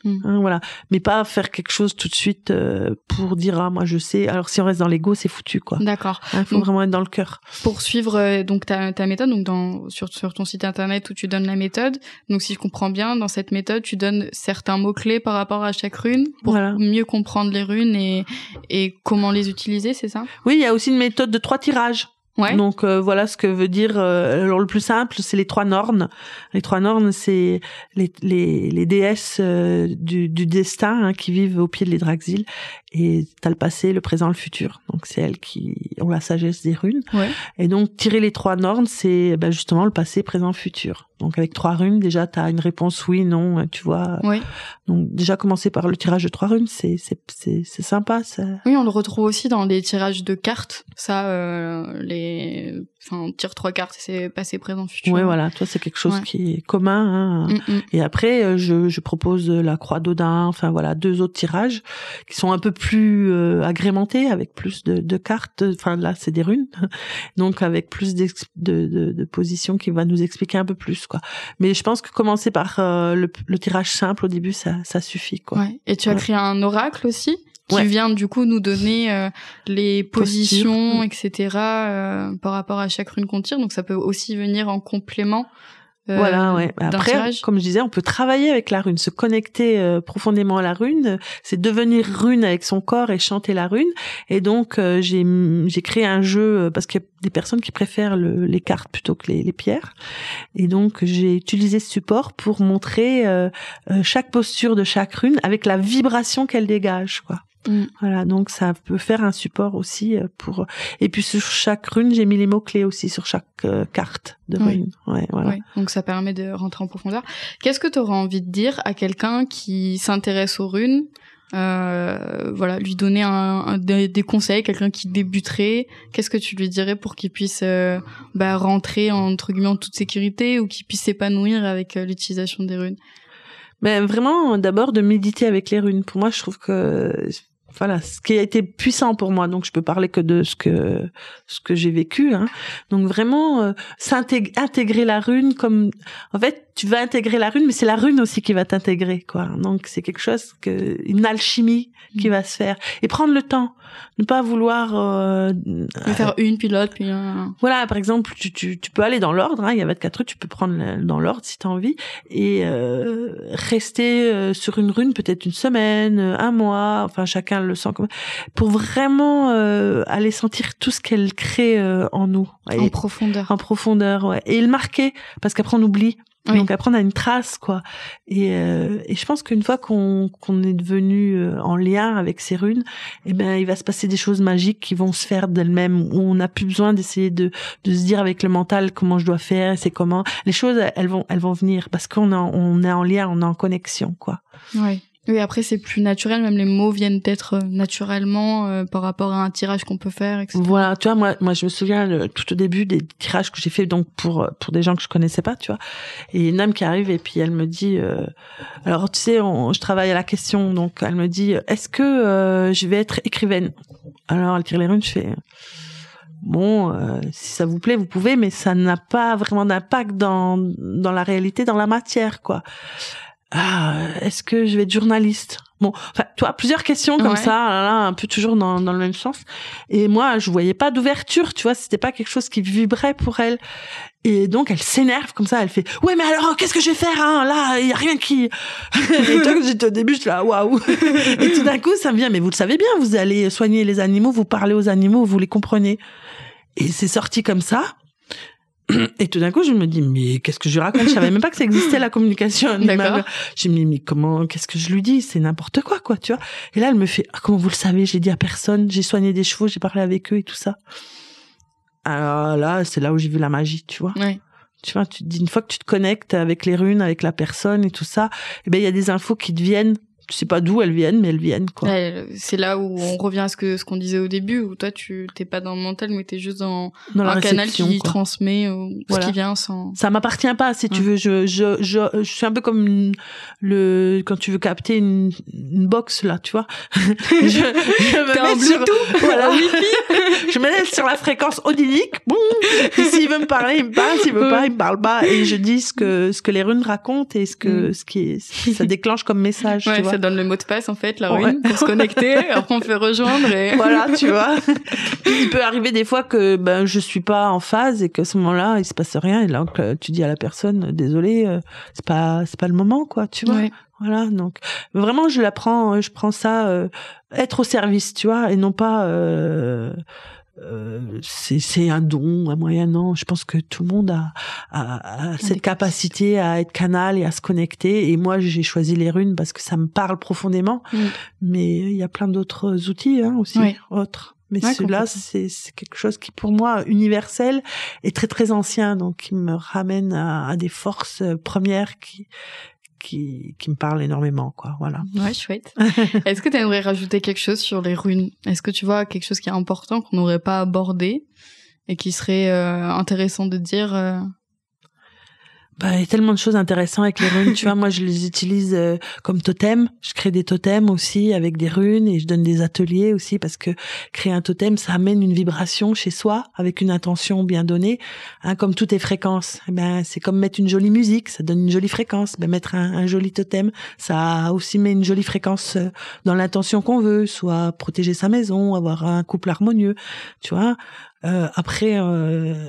Hein, voilà, mais pas faire quelque chose tout de suite pour dire moi je sais. Alors si on reste dans l'ego, c'est foutu, quoi. D'accord. Il faut vraiment être dans le cœur. Pour suivre donc ta méthode, donc sur ton site internet où tu donnes la méthode. Donc si je comprends bien, dans cette méthode, tu donnes certains mots clés par rapport à chaque rune pour mieux comprendre les runes et comment les utiliser, c'est ça? Oui, il y a aussi une méthode de 3 tirages. Ouais. Donc voilà ce que veut dire. Alors le plus simple, c'est les 3 nornes. Les 3 nornes, c'est les déesses du destin, hein, qui vivent au pied de l'Hydraxile. Et t'as le passé, le présent, le futur. Donc c'est elles qui ont la sagesse des runes. Ouais. Et donc tirer les 3 nornes, c'est justement le passé, présent, futur. Donc avec 3 runes, déjà t'as une réponse oui, non, tu vois. Oui. Donc déjà commencer par le tirage de 3 runes, c'est sympa. Ça. Oui, on le retrouve aussi dans les tirages de cartes. Ça, on tire 3 cartes, c'est passé, présent, futur. Oui, voilà. Toi, c'est quelque chose qui est commun. Hein. Et après, je propose la croix d'Odin. Enfin voilà, 2 autres tirages qui sont un peu plus agrémentés avec plus de cartes. Enfin là, c'est des runes, donc avec plus de positions qui va nous expliquer un peu plus, quoi. Mais je pense que commencer par le tirage simple au début, ça suffit, quoi. Ouais. Et tu as créé un oracle aussi qui vient du coup nous donner les positions, etc. Par rapport à chaque rune qu'on tire. Donc ça peut aussi venir en complément. Voilà, ouais. Après, tirage. Comme je disais, on peut travailler avec la rune, se connecter profondément à la rune, c'est devenir rune avec son corps et chanter la rune. Et donc j'ai créé un jeu parce qu'il y a des personnes qui préfèrent les cartes plutôt que les pierres. Et donc j'ai utilisé ce support pour montrer chaque posture de chaque rune avec la vibration qu'elle dégage, quoi. Voilà, donc ça peut faire un support aussi pour. Et puis sur chaque rune, j'ai mis les mots clés aussi sur chaque carte de rune. Ouais, voilà. Ouais, donc ça permet de rentrer en profondeur. Qu'est-ce que tu aurais envie de dire à quelqu'un qui s'intéresse aux runes? Voilà, lui donner des conseils, quelqu'un qui débuterait, qu'est-ce que tu lui dirais pour qu'il puisse rentrer entre guillemets en toute sécurité ou qu'il puisse s'épanouir avec l'utilisation des runes? Ben vraiment, d'abord de méditer avec les runes. Pour moi, je trouve que voilà, ce qui a été puissant pour moi, donc je peux parler que de ce que j'ai vécu, hein. Donc vraiment intégrer la rune comme, en fait, tu vas intégrer la rune, mais c'est la rune aussi qui va t'intégrer, quoi. Donc c'est quelque chose une alchimie qui va se faire, et prendre le temps, ne pas vouloir faire une puis l'autre puis un... Voilà, par exemple, tu peux aller dans l'ordre, hein, il y a 24 runes, tu peux prendre dans l'ordre si t'as envie, et rester sur une rune peut-être une semaine, un mois, enfin chacun le sent comme, pour vraiment aller sentir tout ce qu'elle crée en nous, en profondeur, ouais, et le marquer, parce qu'après on oublie. Oui. Donc après on a une trace, quoi, et je pense qu'une fois qu'on est devenu en lien avec ces runes, eh ben il va se passer des choses magiques qui vont se faire d'elles-mêmes, où on n'a plus besoin d'essayer de se dire avec le mental comment je dois faire, c'est comment les choses, elles vont venir parce on est en lien, on est en connexion, quoi. Oui, après c'est plus naturel, même les mots viennent peut-être naturellement par rapport à un tirage qu'on peut faire, etc. Voilà, tu vois, moi je me souviens tout au début des tirages que j'ai fait, donc pour des gens que je connaissais pas, tu vois. Et une dame qui arrive et puis elle me dit, alors tu sais, je travaille à la question, donc elle me dit, est-ce que je vais être écrivaine? Alors elle tire les runes, je fais, bon, si ça vous plaît, vous pouvez, mais ça n'a pas vraiment d'impact dans la réalité, dans la matière, quoi. Est-ce que je vais être journaliste? Bon, enfin, tu vois, plusieurs questions comme ça, là, un peu toujours dans le même sens. Et moi, je voyais pas d'ouverture, tu vois, c'était pas quelque chose qui vibrait pour elle. Et donc, elle s'énerve comme ça, elle fait, ouais, mais alors, qu'est-ce que je vais faire, hein? Là, il y a rien qui... Et toi, j'étais au début, je suis là, waouh. Et tout d'un coup, ça me vient, mais vous le savez bien, vous allez soigner les animaux, vous parlez aux animaux, vous les comprenez. Et c'est sorti comme ça. Et tout d'un coup, je me dis, mais qu'est-ce que je lui raconte? Je savais même pas que ça existait, la communication. D'accord. Je me dis, mais qu'est-ce que je lui dis? C'est n'importe quoi, tu vois. Et là, elle me fait, comment vous le savez? J'ai dit à personne, j'ai soigné des chevaux, j'ai parlé avec eux et tout ça. Alors là, c'est là où j'ai vu la magie, tu vois. Oui. Tu vois, tu te dis, une fois que tu te connectes avec les runes, avec la personne et tout ça, eh ben, il y a des infos qui te viennent. Tu sais pas d'où elles viennent, mais elles viennent, quoi. Ouais, c'est là où on revient à ce qu'on disait au début, où toi t'es pas dans le mental, mais t'es juste dans un canal qui transmet ce qui vient sans... Ça m'appartient pas, si tu veux. Je suis un peu comme quand tu veux capter une box, là, tu vois. je me mets sur voilà, Wi-Fi. Je me mets sur la fréquence odilique. Boum. S'il veut me parler, il me parle. S'il veut pas, il me parle pas. Et je dis ce que les runes racontent et ce qui ça déclenche comme message, tu vois. Ça donne le mot de passe, en fait, la rune, pour se connecter. Après, on fait rejoindre et... Voilà, tu vois. Il peut arriver des fois que, je suis pas en phase et que à ce moment-là, il se passe rien. Et là, tu dis à la personne, désolé, c'est pas le moment, quoi, tu vois. Ouais. Voilà. Donc, vraiment, je prends ça, être au service, tu vois, et non pas, c'est un don, un moyen. Non, je pense que tout le monde a cette capacité à être canal et à se connecter, et moi j'ai choisi les runes parce que ça me parle profondément, mais il y a plein d'autres outils, hein, aussi, autres, mais celui-là c'est quelque chose qui pour moi universel et très très ancien, donc qui me ramène à des forces premières qui me parle énormément, quoi. Voilà. Ouais, chouette. Est-ce que tu aimerais rajouter quelque chose sur les runes? Est-ce que tu vois quelque chose qui est important qu'on n'aurait pas abordé et qui serait intéressant de dire il y a tellement de choses intéressantes avec les runes, tu vois. Moi, je les utilise comme totem. Je crée des totems aussi avec des runes, et je donne des ateliers aussi, parce que créer un totem, ça amène une vibration chez soi avec une intention bien donnée, hein, comme toutes les fréquences. C'est comme mettre une jolie musique, ça donne une jolie fréquence. Mettre un joli totem, ça aussi met une jolie fréquence dans l'intention qu'on veut, soit protéger sa maison, avoir un couple harmonieux, tu vois. Après,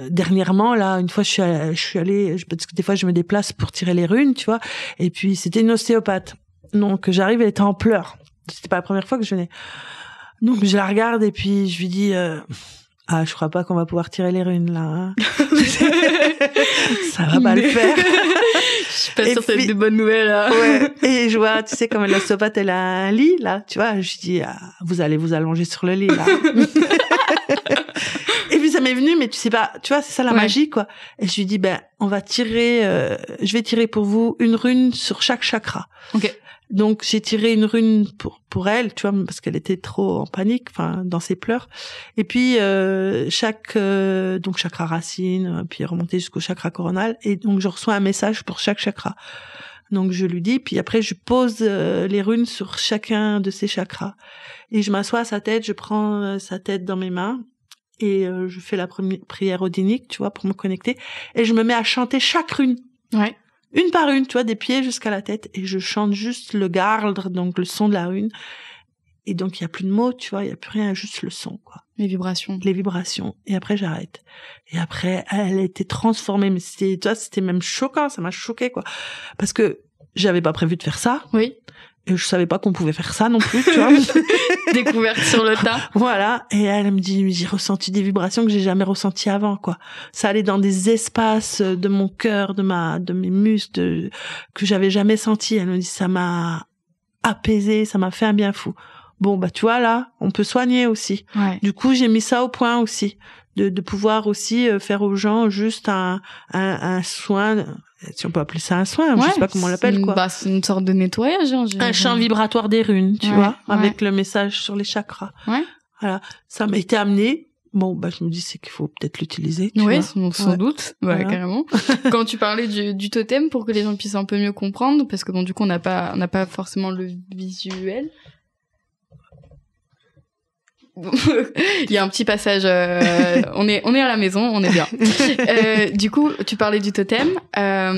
dernièrement, là, une fois, je suis allée, parce que des fois, je me déplace pour tirer les runes, tu vois. Et puis, c'était une ostéopathe. Donc, j'arrive, elle était en pleurs. C'était pas la première fois que je venais. Donc, je la regarde et puis, je lui dis, je crois pas qu'on va pouvoir tirer les runes, là, hein. Ça va pas le faire. Je suis pas sûre que ça va être des bonnes nouvelles, là. Ouais. Et je vois, tu sais, comme l'ostéopathe, elle a un lit, là, tu vois. Je dis, vous allez vous allonger sur le lit, là. Et puis ça m'est venu, mais tu sais pas, tu vois, c'est ça la magie, quoi. Et je lui dis, on va tirer, je vais tirer pour vous une rune sur chaque chakra. Ok. Donc j'ai tiré une rune pour elle, tu vois, parce qu'elle était trop en panique, enfin dans ses pleurs. Et puis donc chakra racine, puis remonter jusqu'au chakra coronal. Et donc je reçois un message pour chaque chakra. Donc je lui dis, puis après je pose les runes sur chacun de ces chakras. Et je m'assois à sa tête, je prends sa tête dans mes mains. Et je fais la première prière odinique, tu vois, pour me connecter. Et je me mets à chanter chaque rune. Ouais. Une par une, tu vois, des pieds jusqu'à la tête. Et je chante juste le gardre, donc le son de la rune. Et donc, il y a plus de mots, tu vois, il y a plus rien, juste le son, quoi. Les vibrations. Les vibrations. Et après, j'arrête. Et après, elle a été transformée. Mais c'était, tu vois, c'était même choquant, ça m'a choqué, quoi. Parce que j'avais pas prévu de faire ça. Oui. Et je savais pas qu'on pouvait faire ça non plus, tu vois. Découverte sur le tas. Voilà. Et elle me dit, j'ai ressenti des vibrations que j'ai jamais ressenties avant, quoi. Ça allait dans des espaces de mon cœur, de mes muscles, que j'avais jamais senti. Elle me dit, ça m'a apaisé, ça m'a fait un bien fou. Bon, tu vois, là, on peut soigner aussi. Ouais. Du coup, j'ai mis ça au point aussi. De pouvoir aussi faire aux gens juste un soin, si on peut appeler ça un soin, je sais pas comment on l'appelle, quoi. C'est une sorte de nettoyage, hein, un champ vibratoire des runes, tu vois, avec le message sur les chakras. Ouais. Voilà. Ça m'a été amené. Bon, je me dis, c'est qu'il faut peut-être l'utiliser, tu vois. Oui, sans doute. Ouais, voilà. Carrément. Quand tu parlais du totem, pour que les gens puissent un peu mieux comprendre, parce que bon, du coup, on n'a pas forcément le visuel. Il y a un petit passage, on est à la maison, on est bien. Du coup, tu parlais du totem. Ça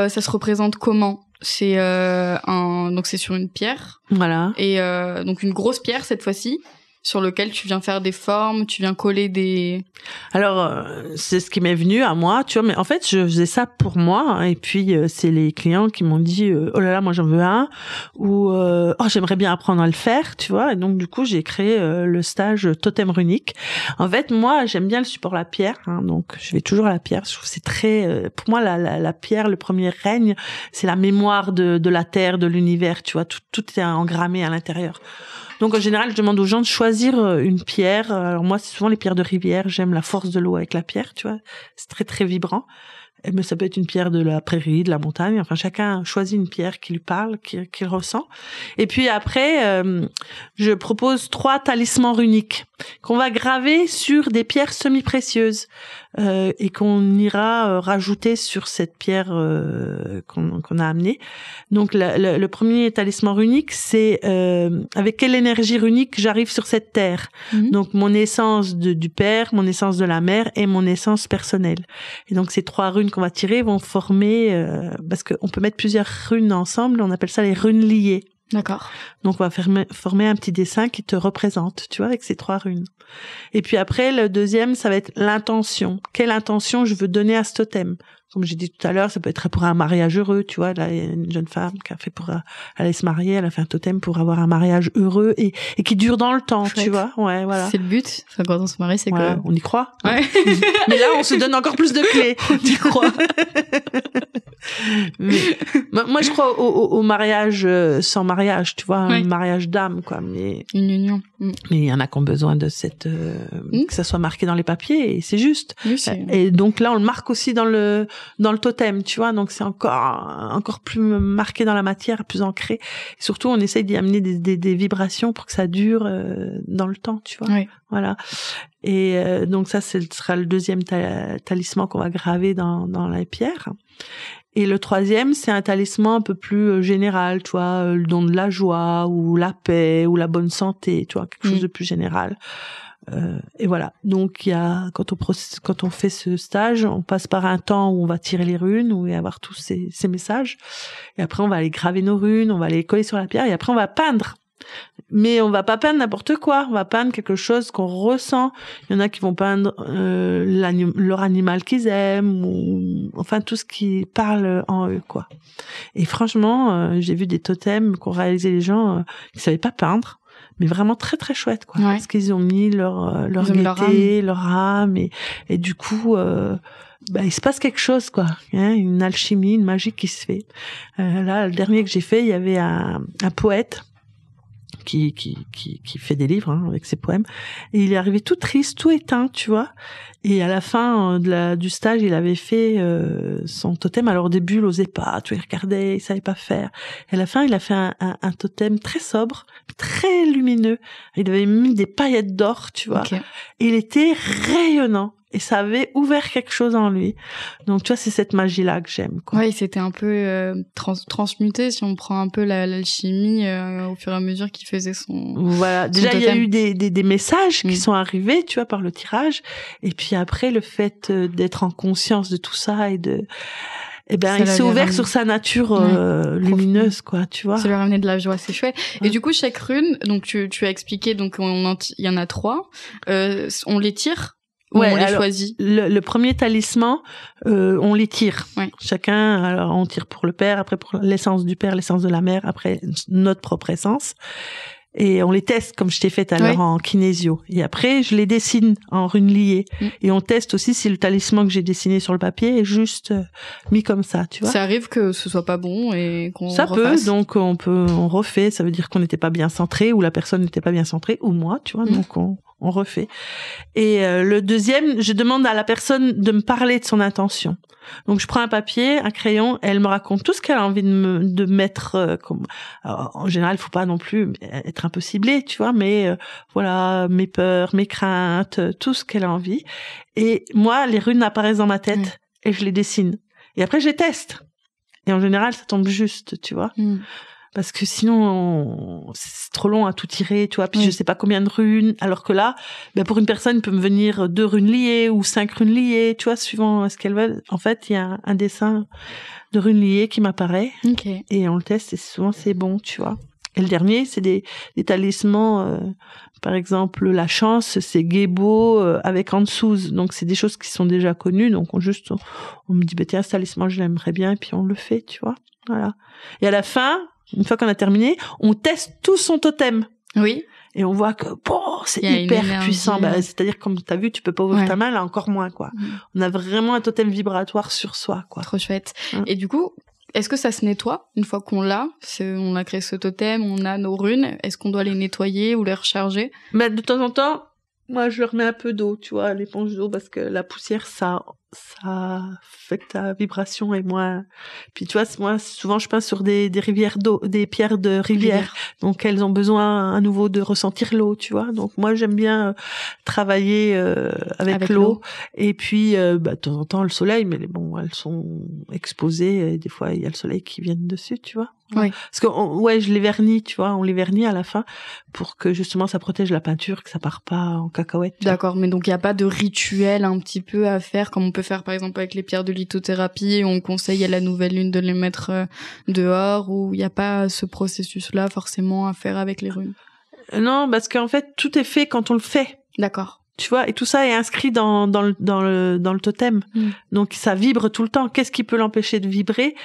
se représente comment? Donc c'est sur une pierre. Voilà. Et donc une grosse pierre cette fois-ci, sur lequel tu viens faire des formes, tu viens coller des... Alors, c'est ce qui m'est venu à moi, tu vois, mais en fait, je faisais ça pour moi, et puis c'est les clients qui m'ont dit oh là là, moi j'en veux un, ou oh, j'aimerais bien apprendre à le faire, tu vois, et donc du coup, j'ai créé le stage Totem Runique. En fait, moi, j'aime bien le support la pierre, hein, donc je vais toujours à la pierre, je trouve que c'est très... pour moi, la pierre, le premier règne, c'est la mémoire de la terre, de l'univers, tu vois, tout est engrammé à l'intérieur. Donc, en général, je demande aux gens de choisir une pierre. Alors, moi, c'est souvent les pierres de rivière. J'aime la force de l'eau avec la pierre, tu vois. C'est très, très vibrant. Mais ça peut être une pierre de la prairie, de la montagne. Enfin, chacun choisit une pierre qui lui parle, qu'il ressent. Et puis après, je propose 3 talismans runiques qu'on va graver sur des pierres semi-précieuses et qu'on ira rajouter sur cette pierre qu'on a amenée. Donc, le premier talisman runique, c'est avec quelle énergie runique j'arrive sur cette terre. Donc, mon essence du père, mon essence de la mère et mon essence personnelle. Et donc, ces 3 runes qu'on va tirer vont former, parce qu'on peut mettre plusieurs runes ensemble, on appelle ça les runes liées. D'accord. Donc, on va former un petit dessin qui te représente, tu vois, avec ces 3 runes. Et puis après, le deuxième, ça va être l'intention. Quelle intention je veux donner à ce totem? Comme j'ai dit tout à l'heure, ça peut être pour un mariage heureux, tu vois. Là, il y a une jeune femme qui a fait pour aller se marier, elle a fait un totem pour avoir un mariage heureux et qui dure dans le temps, chouette. Tu vois. Ouais, voilà. C'est le but. Enfin, quand on se marie, c'est ouais, que... on y croit. Ouais. Mais là, on se donne encore plus de clés. Tu crois? Mais, moi, je crois au mariage sans mariage, tu vois, un mariage d'âme, quoi. Mais une union. Mais il y en a qui ont besoin de cette que ça soit marqué dans les papiers et c'est juste. Oui, et donc là, on le marque aussi dans le totem, tu vois. Donc c'est encore plus marqué dans la matière, plus ancré. Et surtout, on essaye d'y amener des vibrations pour que ça dure dans le temps, tu vois. Oui. Voilà. Et donc ça, ce sera le deuxième talisman qu'on va graver dans la pierre. Et le troisième, c'est un talisman un peu plus général, tu vois, le don de la joie ou la paix ou la bonne santé, tu vois, quelque chose de plus général. Et voilà. Donc il y a quand on fait ce stage, on passe par un temps où on va tirer les runes, où il va y avoir tous ces messages. Et après on va aller graver nos runes, on va les coller sur la pierre et après on va peindre. Mais on va pas peindre n'importe quoi, on va peindre quelque chose qu'on ressent. Il y en a qui vont peindre leur animal qu'ils aiment ou enfin tout ce qui parle en eux, quoi. Et franchement, j'ai vu des totems qu'ont réalisé les gens qui savaient pas peindre, mais vraiment très très chouette, quoi. Ouais. Parce qu'ils ont mis leur gaieté, leur âme, et du coup, il se passe quelque chose, quoi. Une alchimie, une magie qui se fait. Là, le dernier que j'ai fait, il y avait un poète qui fait des livres avec ses poèmes, et il est arrivé tout triste, tout éteint, tu vois. Et à la fin du stage, il avait fait son totem. Alors au début, il osait pas, tu vois, il regardait, il savait pas faire. Et à la fin, il a fait un totem très sobre, très lumineux. Il avait mis des paillettes d'or, tu vois. Okay. Et il était rayonnant. Et ça avait ouvert quelque chose en lui. Donc, tu vois, c'est cette magie-là que j'aime, quoi. Oui, c'était un peu transmuté, si on prend un peu l'alchimie au fur et à mesure qu'il faisait son Voilà. Déjà, son il y a eu des messages qui sont arrivés, tu vois, par le tirage. Et puis après, le fait d'être en conscience de tout ça il s'est ouvert sur sa nature lumineuse, quoi, tu vois. Ça lui a ramené de la joie, c'est chouette. Et du coup, chaque rune, donc tu as expliqué, donc il y en a 3. On les tire. Ouais, on les choisit. Le premier talisman, on les tire. Ouais. Chacun, alors on tire pour le père, après pour l'essence du père, l'essence de la mère, après notre propre essence. Et on les teste, comme je t'ai fait tout à l'heure en kinésio. Et après, je les dessine en runes liées. Et on teste aussi si le talisman que j'ai dessiné sur le papier est juste mis comme ça, tu vois. Ça arrive que ce soit pas bon et qu'on ça refasse. peut, donc on refait. Ça veut dire qu'on n'était pas bien centré, ou la personne n'était pas bien centrée, ou moi, tu vois. Donc on refait. Et le deuxième, je demande à la personne de me parler de son intention. Donc je prends un papier, un crayon, et elle me raconte tout ce qu'elle a envie de mettre. Alors, en général, il faut pas non plus être un peu ciblé, tu vois, mais voilà, mes peurs, mes craintes, tout ce qu'elle a envie. Et moi, les runes apparaissent dans ma tête et je les dessine. Et après, je les teste. Et en général, ça tombe juste, tu vois. Parce que sinon, c'est trop long à tout tirer, tu vois. Puis je sais pas combien de runes. Alors que là, pour une personne, il peut me venir 2 runes liées ou 5 runes liées, tu vois, suivant ce qu'elle veut. En fait, il y a un dessin de runes liées qui m'apparaît. Okay. Et on le teste et souvent c'est bon, tu vois. Et le dernier, c'est des talismans. Par exemple, la chance, c'est Gébo avec Ansuz. Donc, c'est des choses qui sont déjà connues. Donc, on me dit, tiens, ce talisman, je l'aimerais bien. Et puis, on le fait, tu vois. Voilà. Et à la fin, une fois qu'on a terminé, on teste tout son totem. Oui. Et on voit que, c'est hyper puissant. C'est-à-dire, comme tu as vu, tu peux pas ouvrir ta main, là, encore moins, quoi. On a vraiment un totem vibratoire sur soi, quoi. Trop chouette. Et du coup, est-ce que ça se nettoie une fois qu'on l'a? On a créé ce totem, on a nos runes. Est-ce qu'on doit les nettoyer ou les recharger? De temps en temps, moi, je leur mets un peu d'eau, tu vois, l'éponge d'eau, parce que la poussière, ça fait que ta vibration est moins. Puis tu vois, moi, souvent, je peins sur des rivières d'eau, des pierres de rivière. Donc, elles ont besoin à nouveau de ressentir l'eau, tu vois. Donc, moi, j'aime bien travailler avec l'eau. Et puis, de temps en temps, le soleil, mais bon, elles sont exposées. Et des fois, il y a le soleil qui vient dessus, tu vois. Oui. Parce que je les vernis, tu vois, on les vernit à la fin pour que justement ça protège la peinture, que ça part pas en cacahuète. D'accord, mais donc il y a pas de rituel un petit peu à faire comme on peut faire par exemple avec les pierres de lithothérapie, on conseille à la nouvelle lune de les mettre dehors, ou il y a pas ce processus-là forcément à faire avec les runes? Non, parce qu'en fait tout est fait quand on le fait. D'accord. Tu vois, et tout ça est inscrit dans le totem. Donc ça vibre tout le temps. Qu'est-ce qui peut l'empêcher de vibrer?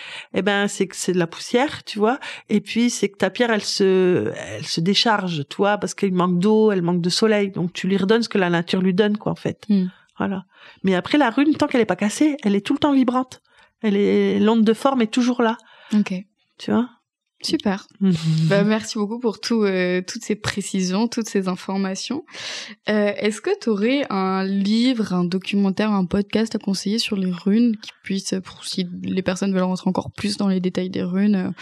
C'est que c'est de la poussière, tu vois. Et puis c'est que ta pierre elle se décharge, tu vois, parce qu'elle manque d'eau, elle manque de soleil. Donc tu lui redonnes ce que la nature lui donne, quoi, en fait. Voilà. Mais après la rune, tant qu'elle est pas cassée, elle est tout le temps vibrante. L'onde de forme est toujours là. OK. Tu vois? Super. Merci beaucoup pour toutes ces précisions, toutes ces informations. Est-ce que tu aurais un livre, un documentaire, un podcast à conseiller sur les runes qui puisse, si les personnes veulent rentrer encore plus dans les détails des runes?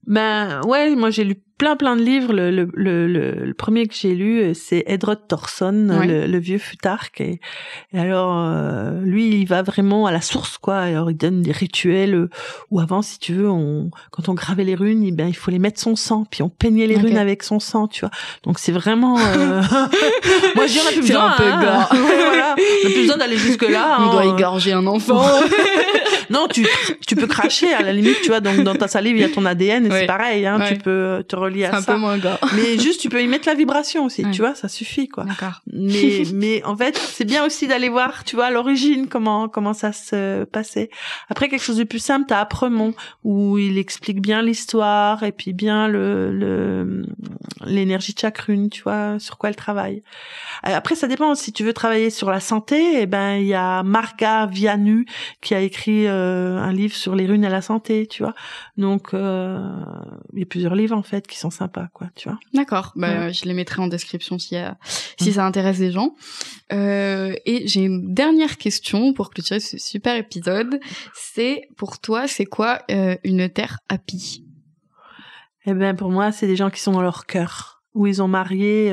Moi j'ai lu plein de livres. Le premier que j'ai lu, c'est Edrod Torsson, le vieux futarque. Et alors, lui, il va vraiment à la source, quoi. Alors, il donne des rituels où avant, si tu veux, quand on gravait les runes, il faut les mettre son sang, puis on peignait les runes avec son sang, tu vois. Donc, c'est vraiment... Moi, je dis, on a plus besoin. C'est un peu gore. Voilà. On a plus besoin d'aller jusque-là. On doit égorger un enfant. Non, tu peux cracher, à la limite, tu vois. Donc, dans ta salive, il y a ton ADN, et c'est pareil, tu peux te relier relié à c'est ça. un peu moins gore. Mais juste, tu peux y mettre la vibration aussi, Ouais. tu vois, ça suffit, quoi. D'accord. Mais en fait, c'est bien aussi d'aller voir, tu vois, à l'origine, comment ça se passait. Après, quelque chose de plus simple, t'as Apremont, où il explique bien l'histoire, et puis bien l'énergie de chaque rune, tu vois, sur quoi elle travaille. Après, ça dépend. Si tu veux travailler sur la santé, eh ben, il y a Marga Vianu qui a écrit un livre sur les runes à la santé, tu vois. Donc, il y a plusieurs livres, en fait, qui sont sympas, quoi, tu vois. D'accord. Bah, je les mettrai en description si ça intéresse les gens. Et j'ai une dernière question pour clôturer ce super épisode. C'est, pour toi, c'est quoi une terre happy? Eh ben, pour moi, c'est des gens qui sont dans leur cœur, où ils ont marié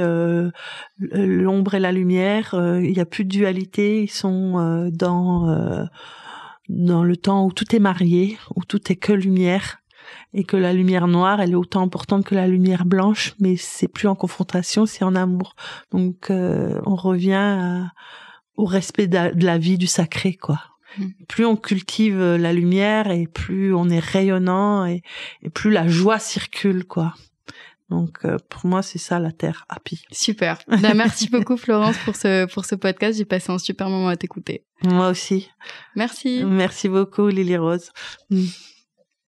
l'ombre et la lumière. Il y a plus de dualité. Ils sont dans le temps où tout est marié, où tout est que lumière, et que la lumière noire, elle est autant importante que la lumière blanche, mais c'est plus en confrontation, c'est en amour. Donc, on revient au respect de la vie, du sacré, quoi. Plus on cultive la lumière et plus on est rayonnant et plus la joie circule, quoi. Donc pour moi c'est ça la terre happy. Super. Bah, merci beaucoup Florence pour ce podcast. J'ai passé un super moment à t'écouter. Moi aussi. Merci. Merci beaucoup Lily Rose.